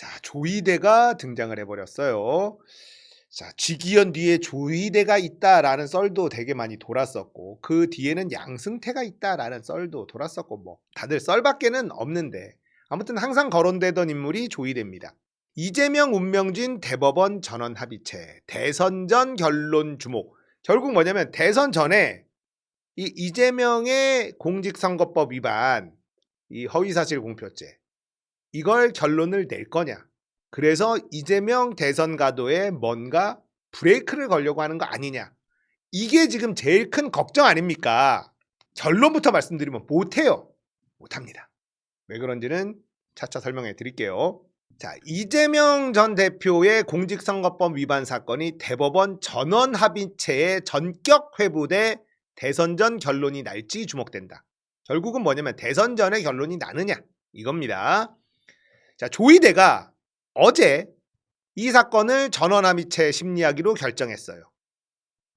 자, 조이대가 등장을 해버렸어요. 자, 지기현 뒤에 조이대가 있다라는 썰도 되게 많이 돌았었고, 그 뒤에는 양승태가 있다라는 썰도 돌았었고, 뭐 다들 썰밖에는 없는데 아무튼 항상 거론되던 인물이 조이대입니다. 이재명, 운명진 대법원 전원 합의체, 대선 전 결론 주목. 결국 뭐냐면 대선 전에 이 이재명의 공직선거법 위반, 이 허위사실 공표죄, 이걸 결론을 낼 거냐. 그래서 이재명 대선 가도에 뭔가 브레이크를 걸려고 하는 거 아니냐. 이게 지금 제일 큰 걱정 아닙니까? 결론부터 말씀드리면 못해요. 못합니다. 왜 그런지는 차차 설명해 드릴게요. 자, 이재명 전 대표의 공직선거법 위반 사건이 대법원 전원 합의체의 전격 회부돼 대선 전 결론이 날지 주목된다. 결국은 뭐냐면 대선 전에 결론이 나느냐 이겁니다. 자, 조이대가 어제 이 사건을 전원 합의체 심리하기로 결정했어요.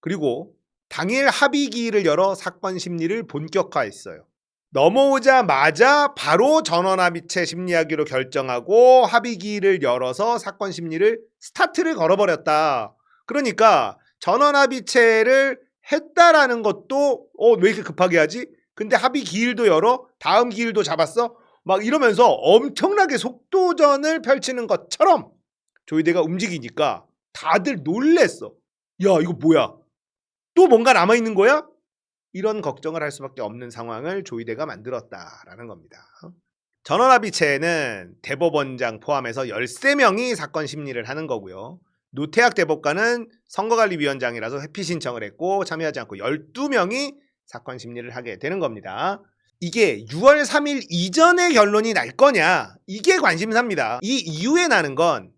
그리고 당일 합의기일을 열어 사건 심리를 본격화했어요. 넘어오자마자 바로 전원 합의체 심리하기로 결정하고 합의기일을 열어서 사건 심리를 스타트를 걸어버렸다. 그러니까 전원 합의체를 했다라는 것도 왜 이렇게 급하게 하지? 근데 합의기일도 열어? 다음 기일도 잡았어? 막 이러면서 엄청나게 속도전을 펼치는 것처럼 조이대가 움직이니까 다들 놀랬어. 야, 이거 뭐야? 또 뭔가 남아있는 거야? 이런 걱정을 할 수밖에 없는 상황을 조이대가 만들었다라는 겁니다. 전원합의체는 대법원장 포함해서 13명이 사건 심리를 하는 거고요. 노태학 대법관은 선거관리위원장이라서 회피 신청을 했고 참여하지 않고 12명이 사건 심리를 하게 되는 겁니다. 이게 6월 3일 이전에 결론이 날 거냐, 이게 관심사입니다. 이 이후에 나는 건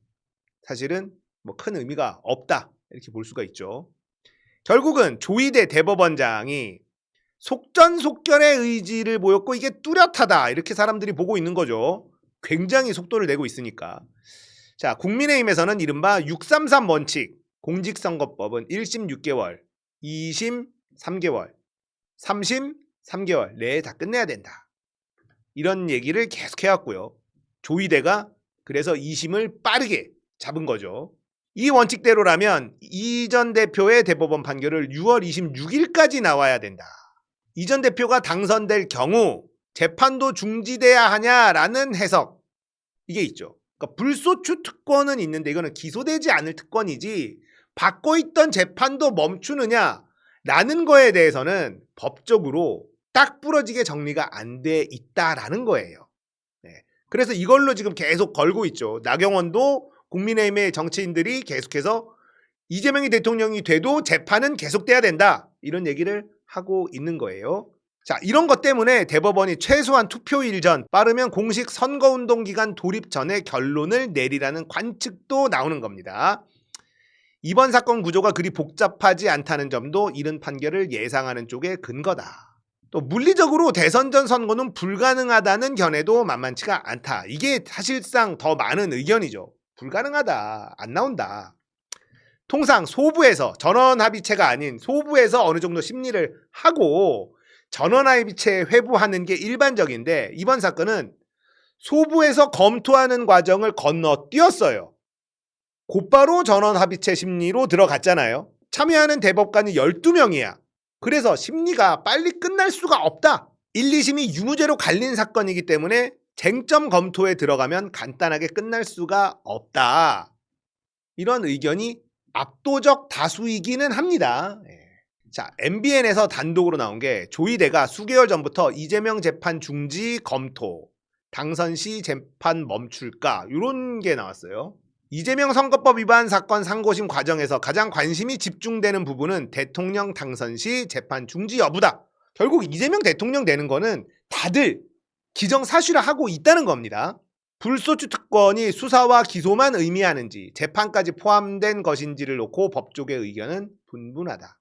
사실은 뭐 큰 의미가 없다 이렇게 볼 수가 있죠. 결국은 조이대 대법원장이 속전속결의 의지를 보였고 이게 뚜렷하다 이렇게 사람들이 보고 있는 거죠. 굉장히 속도를 내고 있으니까. 자, 국민의힘에서는 이른바 633 원칙, 공직선거법은 1심 6개월, 2심 3개월, 3심 3개월 내에 다 끝내야 된다. 이런 얘기를 계속 해왔고요. 조이대가 그래서 2심을 빠르게 잡은 거죠. 이 원칙대로라면 이 전 대표의 대법원 판결을 6월 26일까지 나와야 된다. 이 전 대표가 당선될 경우 재판도 중지돼야 하냐라는 해석, 이게 있죠. 그러니까 불소추 특권은 있는데 이거는 기소되지 않을 특권이지 받고 있던 재판도 멈추느냐라는 거에 대해서는 법적으로 딱 부러지게 정리가 안 돼 있다라는 거예요. 네. 그래서 이걸로 지금 계속 걸고 있죠. 나경원도 국민의힘의 정치인들이 계속해서 이재명이 대통령이 돼도 재판은 계속돼야 된다 이런 얘기를 하고 있는 거예요. 자, 이런 것 때문에 대법원이 최소한 투표일 전, 빠르면 공식 선거운동 기간 돌입 전에 결론을 내리라는 관측도 나오는 겁니다. 이번 사건 구조가 그리 복잡하지 않다는 점도 이른 판결을 예상하는 쪽의 근거다. 또 물리적으로 대선 전 선거는 불가능하다는 견해도 만만치가 않다. 이게 사실상 더 많은 의견이죠. 불가능하다, 안 나온다. 통상 소부에서, 전원 합의체가 아닌 소부에서 어느 정도 심리를 하고 전원 합의체에 회부하는 게 일반적인데 이번 사건은 소부에서 검토하는 과정을 건너뛰었어요. 곧바로 전원 합의체 심리로 들어갔잖아요. 참여하는 대법관이 12명이야. 그래서 심리가 빨리 끝날 수가 없다. 1, 2심이 유무죄로 갈린 사건이기 때문에 쟁점 검토에 들어가면 간단하게 끝날 수가 없다. 이런 의견이 압도적 다수이기는 합니다. 자, MBN에서 단독으로 나온 게 조이대가 수개월 전부터 이재명 재판 중지 검토, 당선 시 재판 멈출까 이런 게 나왔어요. 이재명 선거법 위반 사건 상고심 과정에서 가장 관심이 집중되는 부분은 대통령 당선 시 재판 중지 여부다. 결국 이재명 대통령 되는 거는 다들 기정사실화하고 있다는 겁니다. 불소추 특권이 수사와 기소만 의미하는지 재판까지 포함된 것인지를 놓고 법조계 의견은 분분하다.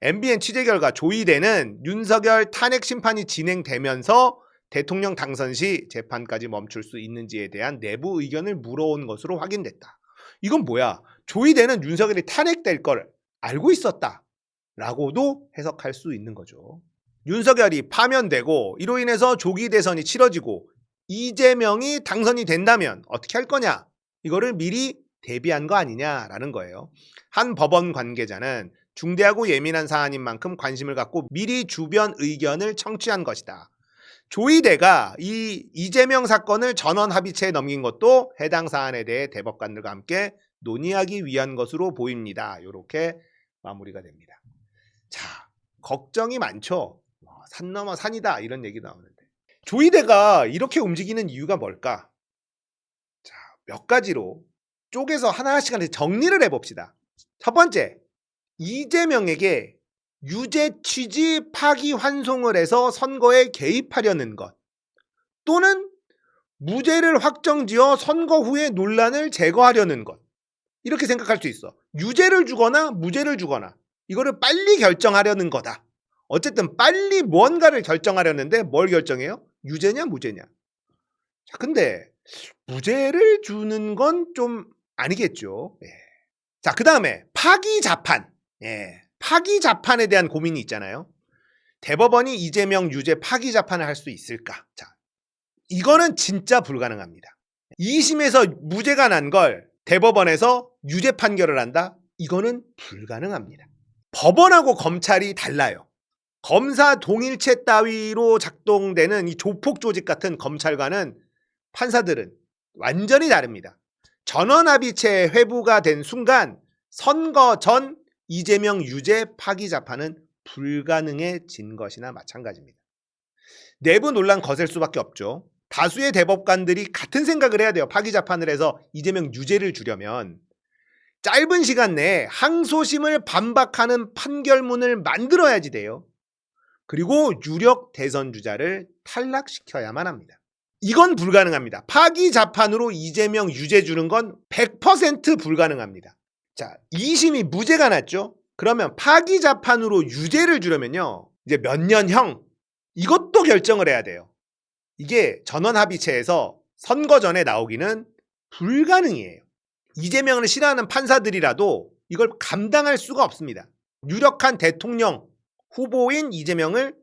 MBN 취재 결과 조이대는 윤석열 탄핵 심판이 진행되면서 대통령 당선 시 재판까지 멈출 수 있는지에 대한 내부 의견을 물어온 것으로 확인됐다. 이건 뭐야? 조이대는 윤석열이 탄핵될 걸 알고 있었다 라고도 해석할 수 있는 거죠. 윤석열이 파면되고 이로 인해서 조기 대선이 치러지고 이재명이 당선이 된다면 어떻게 할 거냐? 이거를 미리 대비한 거 아니냐라는 거예요. 한 법원 관계자는 중대하고 예민한 사안인 만큼 관심을 갖고 미리 주변 의견을 청취한 것이다. 조이대가 이 이재명 사건을 전원 합의체에 넘긴 것도 해당 사안에 대해 대법관들과 함께 논의하기 위한 것으로 보입니다. 이렇게 마무리가 됩니다. 자, 걱정이 많죠. 산 넘어 산이다 이런 얘기 나오는데 조이대가 이렇게 움직이는 이유가 뭘까? 자, 몇 가지로 쪼개서 하나씩 정리를 해봅시다. 첫 번째, 이재명에게 유죄 취지 파기환송을 해서 선거에 개입하려는 것 또는 무죄를 확정지어 선거 후에 논란을 제거하려는 것 이렇게 생각할 수 있어. 유죄를 주거나 무죄를 주거나 이거를 빨리 결정하려는 거다. 어쨌든 빨리 무언가를 결정하려는데 뭘 결정해요? 유죄냐 무죄냐. 자, 근데 무죄를 주는 건 좀 아니겠죠. 예. 자, 그 다음에 파기자판. 예. 파기자판에 대한 고민이 있잖아요. 대법원이 이재명 유죄 파기자판을 할 수 있을까? 자, 이거는 진짜 불가능합니다. 2심에서 무죄가 난 걸 대법원에서 유죄 판결을 한다? 이거는 불가능합니다. 법원하고 검찰이 달라요. 검사 동일체 따위로 작동되는 이 조폭 조직 같은 검찰과는 판사들은 완전히 다릅니다. 전원합의체 회부가 된 순간 선거 전 이재명 유죄 파기자판은 불가능해진 것이나 마찬가지입니다. 내부 논란 거셀 수밖에 없죠. 다수의 대법관들이 같은 생각을 해야 돼요. 파기자판을 해서 이재명 유죄를 주려면 짧은 시간 내에 항소심을 반박하는 판결문을 만들어야지 돼요. 그리고 유력 대선 주자를 탈락시켜야만 합니다. 이건 불가능합니다. 파기자판으로 이재명 유죄 주는 건 100% 불가능합니다. 자, 2심이 무죄가 났죠? 그러면 파기자판으로 유죄를 주려면요, 이제 몇 년형 이것도 결정을 해야 돼요. 이게 전원합의체에서 선거 전에 나오기는 불가능해요. 이재명을 싫어하는 판사들이라도 이걸 감당할 수가 없습니다. 유력한 대통령 후보인 이재명을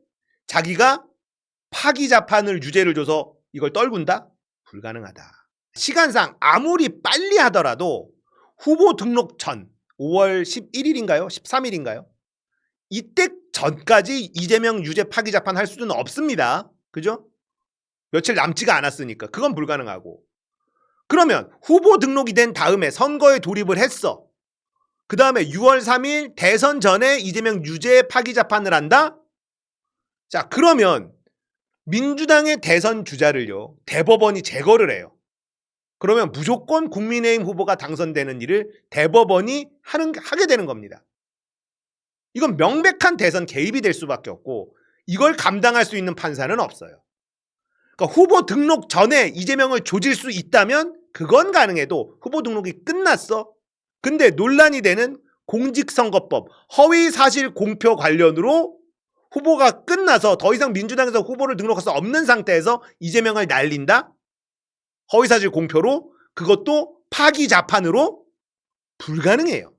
자기가 파기자판을 유죄를 줘서 이걸 떨군다? 불가능하다. 시간상 아무리 빨리 하더라도 후보 등록 전 5월 11일인가요? 13일인가요? 이때 전까지 이재명 유죄 파기자판 할 수는 없습니다. 그죠? 며칠 남지가 않았으니까 그건 불가능하고. 그러면 후보 등록이 된 다음에 선거에 돌입을 했어. 그 다음에 6월 3일 대선 전에 이재명 유죄 파기자판을 한다? 자, 그러면 민주당의 대선 주자를요, 대법원이 제거를 해요. 그러면 무조건 국민의힘 후보가 당선되는 일을 대법원이 하게 되는 겁니다. 이건 명백한 대선 개입이 될 수밖에 없고 이걸 감당할 수 있는 판사는 없어요. 그러니까 후보 등록 전에 이재명을 조질 수 있다면 그건 가능해도 후보 등록이 끝났어. 근데 논란이 되는 공직선거법 허위사실 공표 관련으로 후보가 끝나서 더 이상 민주당에서 후보를 등록할 수 없는 상태에서 이재명을 날린다? 허위사실 공표로? 그것도 파기자판으로? 불가능해요.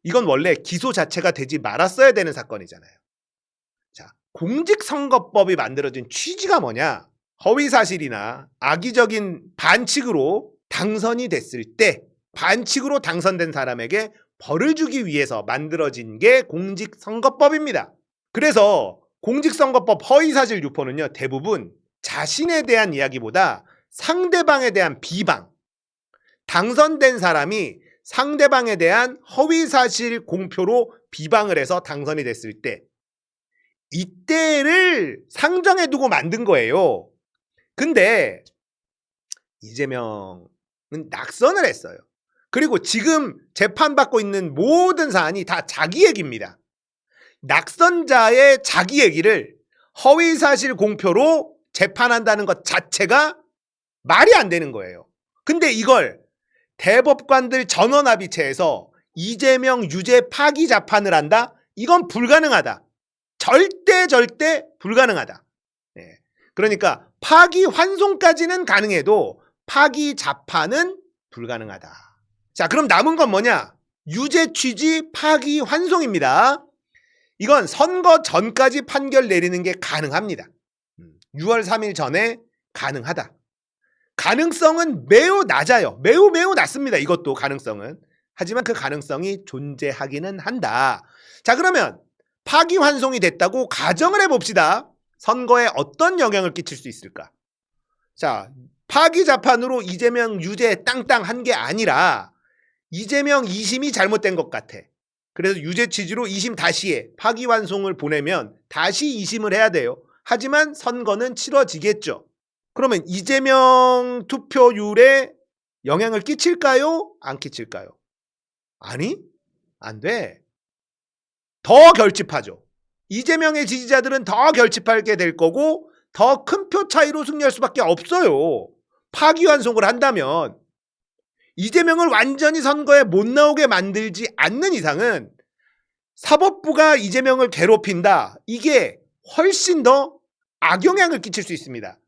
이건 원래 기소 자체가 되지 말았어야 되는 사건이잖아요. 자, 공직선거법이 만들어진 취지가 뭐냐? 허위사실이나 악의적인 반칙으로 당선이 됐을 때 반칙으로 당선된 사람에게 벌을 주기 위해서 만들어진 게 공직선거법입니다. 그래서 공직선거법 허위사실 유포는요, 대부분 자신에 대한 이야기보다 상대방에 대한 비방, 당선된 사람이 상대방에 대한 허위사실 공표로 비방을 해서 당선이 됐을 때 이때를 상정해 두고 만든 거예요. 근데 이재명은 낙선을 했어요. 그리고 지금 재판받고 있는 모든 사안이 다 자기 얘기입니다. 낙선자의 자기 얘기를 허위사실 공표로 재판한다는 것 자체가 말이 안 되는 거예요. 근데 이걸 대법관들 전원합의체에서 이재명 유죄 파기자판을 한다? 이건 불가능하다. 절대 불가능하다. 네. 그러니까 파기환송까지는 가능해도 파기자판은 불가능하다. 자, 그럼 남은 건 뭐냐? 유죄 취지 파기환송입니다. 이건 선거 전까지 판결 내리는 게 가능합니다. 6월 3일 전에 가능하다. 가능성은 매우 낮아요. 매우 낮습니다. 이것도 가능성은. 하지만 그 가능성이 존재하기는 한다. 자, 그러면 파기환송이 됐다고 가정을 해봅시다. 선거에 어떤 영향을 끼칠 수 있을까? 자, 파기자판으로 이재명 유죄 땅땅 한 게 아니라 이재명 2심이 잘못된 것 같아. 그래서 유죄 취지로 2심 다시에 파기환송을 보내면 다시 2심을 해야 돼요. 하지만 선거는 치러지겠죠. 그러면 이재명 투표율에 영향을 끼칠까요? 안 끼칠까요? 아니, 안 돼. 더 결집하죠. 이재명의 지지자들은 더 결집하게 될 거고 더 큰 표 차이로 승리할 수밖에 없어요. 파기환송을 한다면 이재명을 완전히 선거에 못 나오게 만들지 않는 이상은 사법부가 이재명을 괴롭힌다. 이게 훨씬 더 악영향을 끼칠 수 있습니다.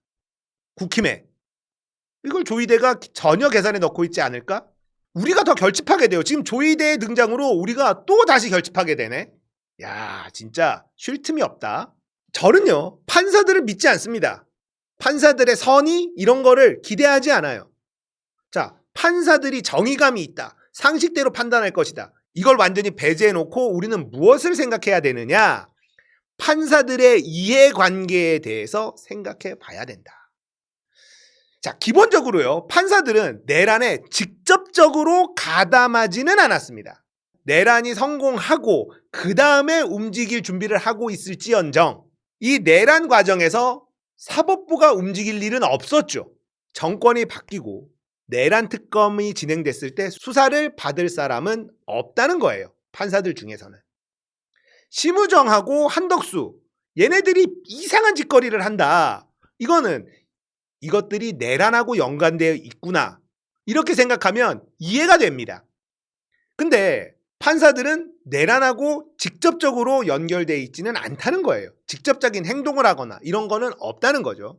국힘에. 이걸 조이대가 전혀 계산에 넣고 있지 않을까? 우리가 더 결집하게 돼요. 지금 조이대의 등장으로 우리가 또 다시 결집하게 되네. 야, 진짜 쉴 틈이 없다. 저는요, 판사들을 믿지 않습니다. 판사들의 선의 이런 거를 기대하지 않아요. 자, 판사들이 정의감이 있다. 상식대로 판단할 것이다. 이걸 완전히 배제해놓고 우리는 무엇을 생각해야 되느냐? 판사들의 이해관계에 대해서 생각해 봐야 된다. 자, 기본적으로요, 판사들은 내란에 직접적으로 가담하지는 않았습니다. 내란이 성공하고 그 다음에 움직일 준비를 하고 있을지언정 이 내란 과정에서 사법부가 움직일 일은 없었죠. 정권이 바뀌고 내란 특검이 진행됐을 때 수사를 받을 사람은 없다는 거예요. 판사들 중에서는. 심우정하고 한덕수 얘네들이 이상한 짓거리를 한다. 이것들이 내란하고 연관되어 있구나. 이렇게 생각하면 이해가 됩니다. 근데 판사들은 내란하고 직접적으로 연결되어 있지는 않다는 거예요. 직접적인 행동을 하거나 이런 거는 없다는 거죠.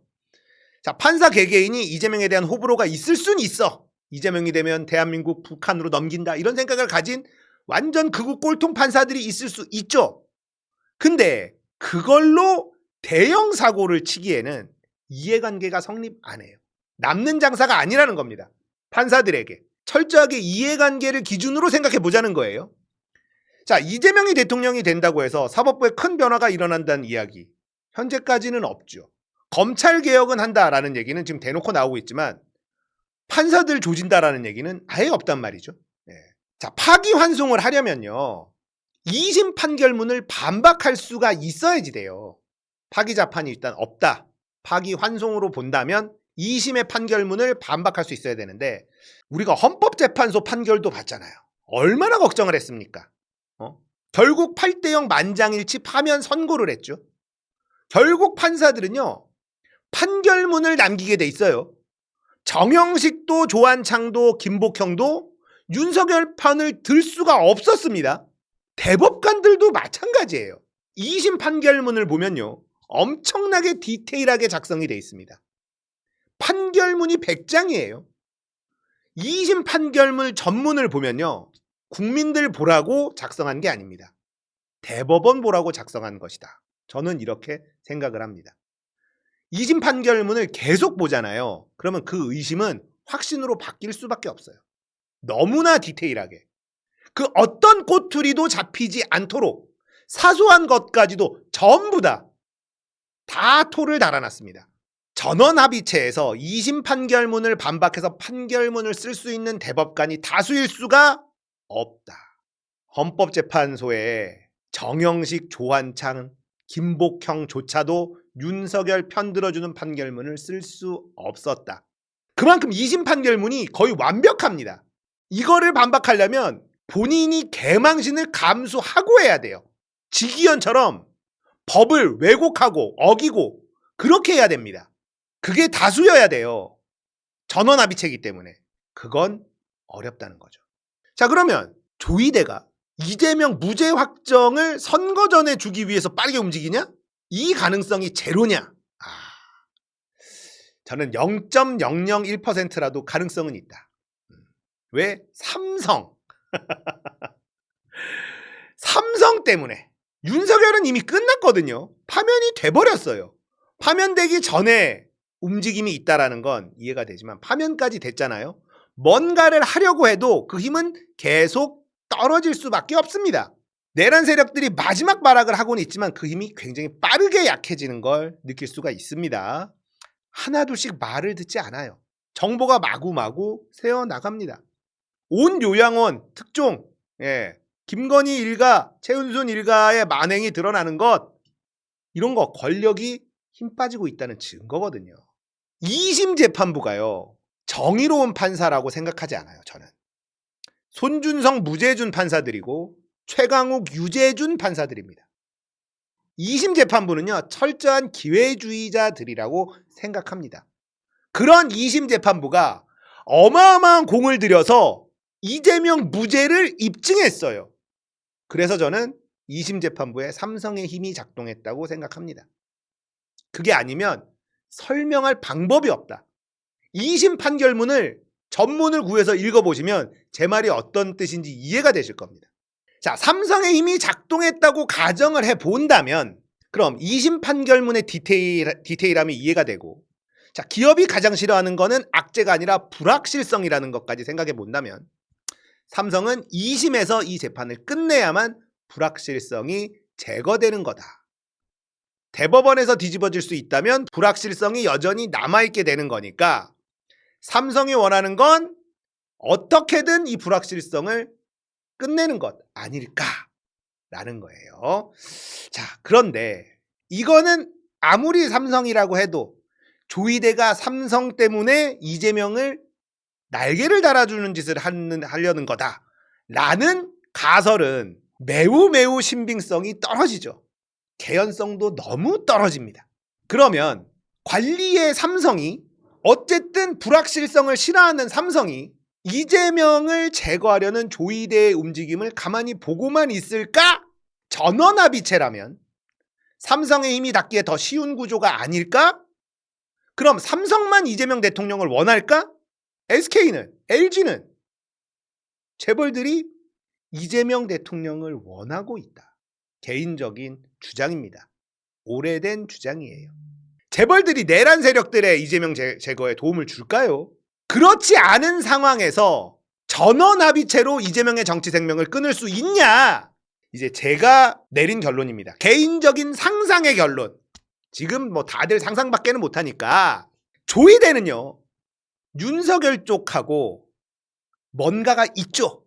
자, 판사 개개인이 이재명에 대한 호불호가 있을 수는 있어. 이재명이 되면 대한민국 북한으로 넘긴다. 이런 생각을 가진 완전 극우 꼴통 판사들이 있을 수 있죠. 근데 그걸로 대형 사고를 치기에는 이해관계가 성립 안 해요. 남는 장사가 아니라는 겁니다. 판사들에게. 철저하게 이해관계를 기준으로 생각해 보자는 거예요. 자, 이재명이 대통령이 된다고 해서 사법부에 큰 변화가 일어난다는 이야기 현재까지는 없죠. 검찰개혁은 한다라는 얘기는 지금 대놓고 나오고 있지만 판사들 조진다라는 얘기는 아예 없단 말이죠. 네. 자, 파기환송을 하려면요 2심 판결문을 반박할 수가 있어야지 돼요. 파기자판이 일단 없다. 파기환송으로 본다면 2심의 판결문을 반박할 수 있어야 되는데 우리가 헌법재판소 판결도 봤잖아요. 얼마나 걱정을 했습니까? 결국 8대0 만장일치 파면 선고를 했죠. 결국 판사들은요 판결문을 남기게 돼 있어요. 정영식도 조한창도 김복형도 윤석열 편을 들 수가 없었습니다. 대법관들도 마찬가지예요. 2심 판결문을 보면요 엄청나게 디테일하게 작성이 돼 있습니다. 판결문이 100장이에요. 2심 판결문 전문을 보면요 국민들 보라고 작성한 게 아닙니다. 대법원 보라고 작성한 것이다. 저는 이렇게 생각을 합니다. 2심 판결문을 계속 보잖아요. 그러면 그 의심은 확신으로 바뀔 수밖에 없어요. 너무나 디테일하게. 그 어떤 꼬투리도 잡히지 않도록 사소한 것까지도 전부 다 토를 달아놨습니다. 전원합의체에서 2심 판결문을 반박해서 판결문을 쓸 수 있는 대법관이 다수일 수가 없다. 헌법재판소에 정영식, 조한창, 김복형조차도 윤석열 편 들어주는 판결문을 쓸 수 없었다. 그만큼 2심 판결문이 거의 완벽합니다. 이거를 반박하려면 본인이 개망신을 감수하고 해야 돼요. 지기현처럼 법을 왜곡하고 어기고 그렇게 해야 됩니다. 그게 다수여야 돼요. 전원합의체이기 때문에. 그건 어렵다는 거죠. 자, 그러면 조이대가 이재명 무죄 확정을 선거 전에 주기 위해서 빠르게 움직이냐? 이 가능성이 제로냐? 저는 0.001%라도 가능성은 있다. 왜? 삼성. 삼성 때문에. 윤석열은 이미 끝났거든요. 파면이 돼버렸어요. 파면되기 전에 움직임이 있다라는 건 이해가 되지만 파면까지 됐잖아요. 뭔가를 하려고 해도 그 힘은 계속 떨어질 수밖에 없습니다. 내란 세력들이 마지막 발악을 하고는 있지만 그 힘이 굉장히 빠르게 약해지는 걸 느낄 수가 있습니다. 하나둘씩 말을 듣지 않아요. 정보가 마구마구 새어나갑니다. 온 요양원 특종, 김건희 일가, 최은순 일가의 만행이 드러나는 것, 이런 거 권력이 힘 빠지고 있다는 증거거든요. 2심 재판부가요, 정의로운 판사라고 생각하지 않아요. 저는 손준성, 무죄준 판사들이고 최강욱, 유죄준 판사들입니다. 2심 재판부는요, 철저한 기회주의자들이라고 생각합니다. 그런 2심 재판부가 어마어마한 공을 들여서 이재명 무죄를 입증했어요. 그래서 저는 2심 재판부에 삼성의 힘이 작동했다고 생각합니다. 그게 아니면 설명할 방법이 없다. 2심 판결문을 전문을 구해서 읽어보시면 제 말이 어떤 뜻인지 이해가 되실 겁니다. 자, 삼성의 힘이 작동했다고 가정을 해본다면 그럼 2심 판결문의 디테일함이 이해가 되고, 자, 기업이 가장 싫어하는 거는 악재가 아니라 불확실성이라는 것까지 생각해 본다면 삼성은 2심에서 이 재판을 끝내야만 불확실성이 제거되는 거다. 대법원에서 뒤집어질 수 있다면 불확실성이 여전히 남아있게 되는 거니까 삼성이 원하는 건 어떻게든 이 불확실성을 끝내는 것 아닐까라는 거예요. 자, 그런데 이거는 아무리 삼성이라고 해도 조이대가 삼성 때문에 이재명을 날개를 달아주는 짓을 하려는 거다라는 가설은 매우 신빙성이 떨어지죠. 개연성도 너무 떨어집니다. 그러면 관리의 삼성이, 어쨌든 불확실성을 싫어하는 삼성이 이재명을 제거하려는 조이대의 움직임을 가만히 보고만 있을까? 전원합의체라면 삼성의 힘이 닿기에 더 쉬운 구조가 아닐까? 그럼 삼성만 이재명 대통령을 원할까? SK는, LG는 재벌들이 이재명 대통령을 원하고 있다. 개인적인 주장입니다. 오래된 주장이에요. 재벌들이 내란 세력들의 이재명 제거에 도움을 줄까요? 그렇지 않은 상황에서 전원합의체로 이재명의 정치 생명을 끊을 수 있냐? 이제 제가 내린 결론입니다. 개인적인 상상의 결론. 지금 뭐 다들 상상밖에는 못하니까 조이대는요, 윤석열 쪽하고 뭔가가 있죠.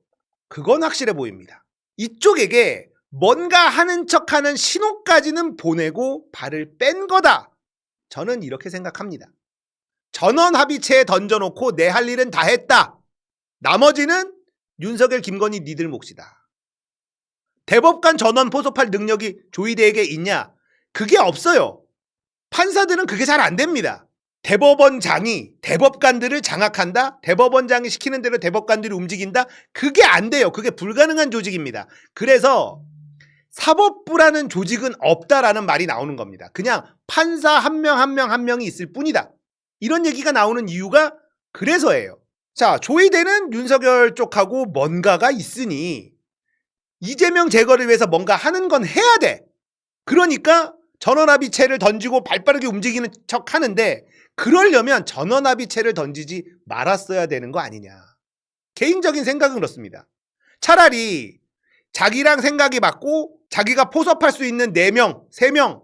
그건 확실해 보입니다. 이쪽에게 뭔가 하는 척하는 신호까지는 보내고 발을 뺀 거다. 저는 이렇게 생각합니다. 전원합의체에 던져놓고 내 할 일은 다 했다. 나머지는 윤석열, 김건희 니들 몫이다. 대법관 전원 포섭할 능력이 조이대에게 있냐? 그게 없어요. 판사들은 그게 잘 안 됩니다. 대법원장이 대법관들을 장악한다? 대법원장이 시키는 대로 대법관들이 움직인다? 그게 안 돼요. 그게 불가능한 조직입니다. 그래서 사법부라는 조직은 없다라는 말이 나오는 겁니다. 그냥 판사 한 명이 있을 뿐이다. 이런 얘기가 나오는 이유가 그래서예요. 자, 조이대는 윤석열 쪽하고 뭔가가 있으니 이재명 제거를 위해서 뭔가 하는 건 해야 돼. 그러니까 전원합의체를 던지고 발빠르게 움직이는 척 하는데, 그러려면 전원합의체를 던지지 말았어야 되는 거 아니냐. 개인적인 생각은 그렇습니다. 차라리 자기랑 생각이 맞고 자기가 포섭할 수 있는 4명, 3명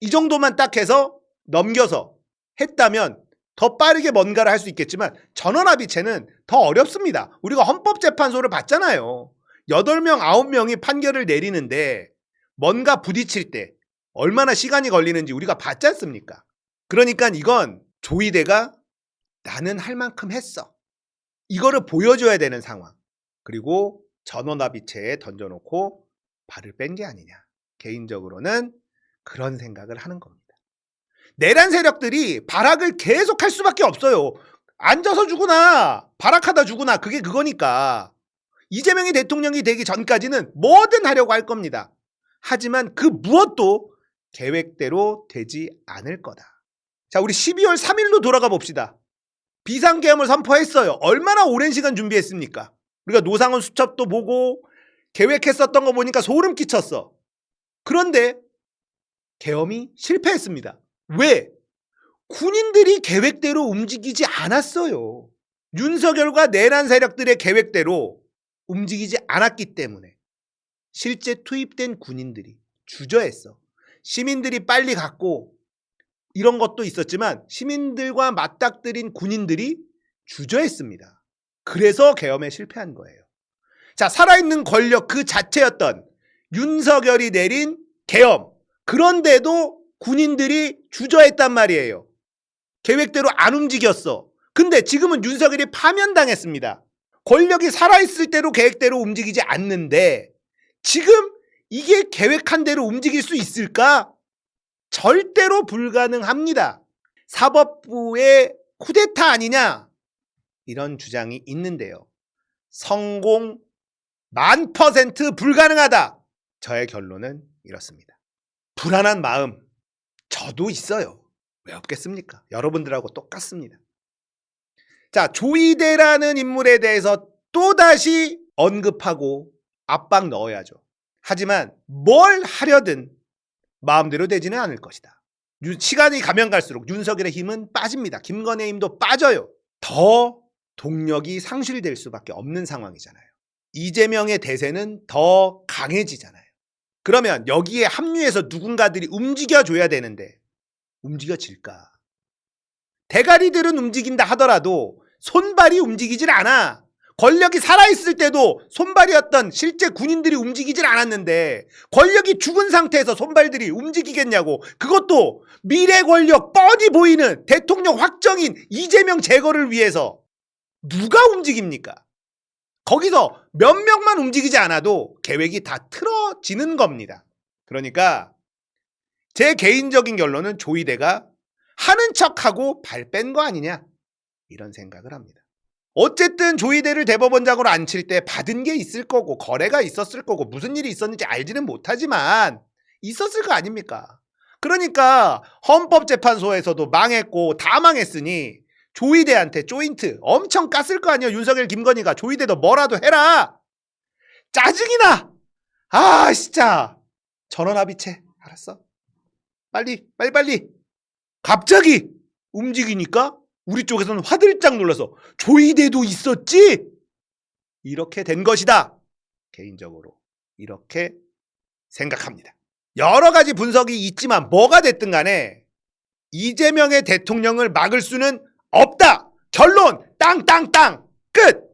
이 정도만 딱 해서 넘겨서 했다면 더 빠르게 뭔가를 할 수 있겠지만 전원합의체는 더 어렵습니다. 우리가 헌법재판소를 봤잖아요. 8명, 9명이 판결을 내리는데 뭔가 부딪힐 때 얼마나 시간이 걸리는지 우리가 봤지 않습니까? 그러니까 이건 조이대가 나는 할 만큼 했어, 이거를 보여줘야 되는 상황. 그리고 전원합의체에 던져놓고 발을 뺀 게 아니냐. 개인적으로는 그런 생각을 하는 겁니다. 내란 세력들이 발악을 계속 할 수밖에 없어요. 앉아서 죽으나 발악하다 죽으나 그게 그거니까. 이재명이 대통령이 되기 전까지는 뭐든 하려고 할 겁니다. 하지만 그 무엇도 계획대로 되지 않을 거다. 자, 우리 12월 3일로 돌아가 봅시다. 비상계엄을 선포했어요. 얼마나 오랜 시간 준비했습니까? 우리가 노상원 수첩도 보고 계획했었던 거 보니까 소름 끼쳤어. 그런데 계엄이 실패했습니다. 왜? 군인들이 계획대로 움직이지 않았어요. 윤석열과 내란 세력들의 계획대로 움직이지 않았기 때문에 실제 투입된 군인들이 주저했어. 시민들이 빨리 갔고 이런 것도 있었지만 시민들과 맞닥뜨린 군인들이 주저했습니다. 그래서 계엄에 실패한 거예요. 자, 살아있는 권력 그 자체였던 윤석열이 내린 계엄. 그런데도 군인들이 주저했단 말이에요. 계획대로 안 움직였어. 근데 지금은 윤석열이 파면당했습니다. 권력이 살아있을 때로 계획대로 움직이지 않는데 지금 이게 계획한 대로 움직일 수 있을까? 절대로 불가능합니다. 사법부의 쿠데타 아니냐? 이런 주장이 있는데요. 성공 1000% 불가능하다. 저의 결론은 이렇습니다. 불안한 마음 저도 있어요. 왜 없겠습니까? 여러분들하고 똑같습니다. 자, 조이대라는 인물에 대해서 또다시 언급하고 압박 넣어야죠. 하지만 뭘 하려든 마음대로 되지는 않을 것이다. 시간이 가면 갈수록 윤석열의 힘은 빠집니다. 김건희의 힘도 빠져요. 더 동력이 상실될 수밖에 없는 상황이잖아요. 이재명의 대세는 더 강해지잖아요. 그러면 여기에 합류해서 누군가들이 움직여줘야 되는데 움직여질까? 대가리들은 움직인다 하더라도 손발이 움직이질 않아. 권력이 살아있을 때도 손발이었던 실제 군인들이 움직이질 않았는데 권력이 죽은 상태에서 손발들이 움직이겠냐고. 그것도 미래 권력 뻔히 보이는 대통령 확정인 이재명 제거를 위해서 누가 움직입니까? 거기서 몇 명만 움직이지 않아도 계획이 다 틀어지는 겁니다. 그러니까 제 개인적인 결론은 조이대가 하는 척하고 발 뺀 거 아니냐 이런 생각을 합니다. 어쨌든 조이대를 대법원장으로 앉힐 때 받은 게 있을 거고 거래가 있었을 거고 무슨 일이 있었는지 알지는 못하지만 있었을 거 아닙니까? 그러니까 헌법재판소에서도 망했고 다 망했으니 조이대한테 조인트 엄청 깠을 거 아니에요. 윤석열 김건희가 조이대도 뭐라도 해라. 짜증이 나. 아 진짜 전원합의체. 알았어. 빨리. 갑자기 움직이니까 우리 쪽에서는 화들짝 놀라서 조이대도 있었지? 이렇게 된 것이다. 개인적으로 이렇게 생각합니다. 여러 가지 분석이 있지만 뭐가 됐든 간에 이재명의 대통령을 막을 수는 없다. 결론 땅땅땅 끝.